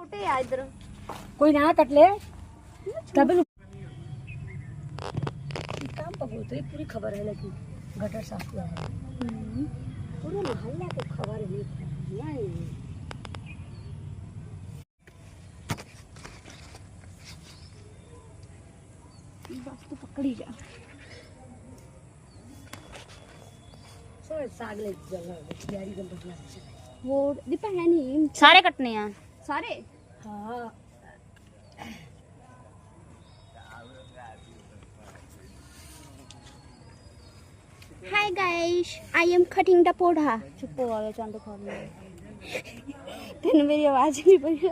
छोटे यार इधर कोई ना कट ले तब काम पर बोलते हैं, पूरी खबर है लेकिन गटर साफ किया है पूरे मोहल्ला को खबर नहीं। बस तो पकड़ी जा सो साग ले जगह यारी का बदला वो दीपा है नहीं सारे कटने हैं सारे। हाँ Hi guys, I am cutting the पौधा। चुप हो गया चांद खा लिया। तेने मेरी आवाज नहीं पड़ी।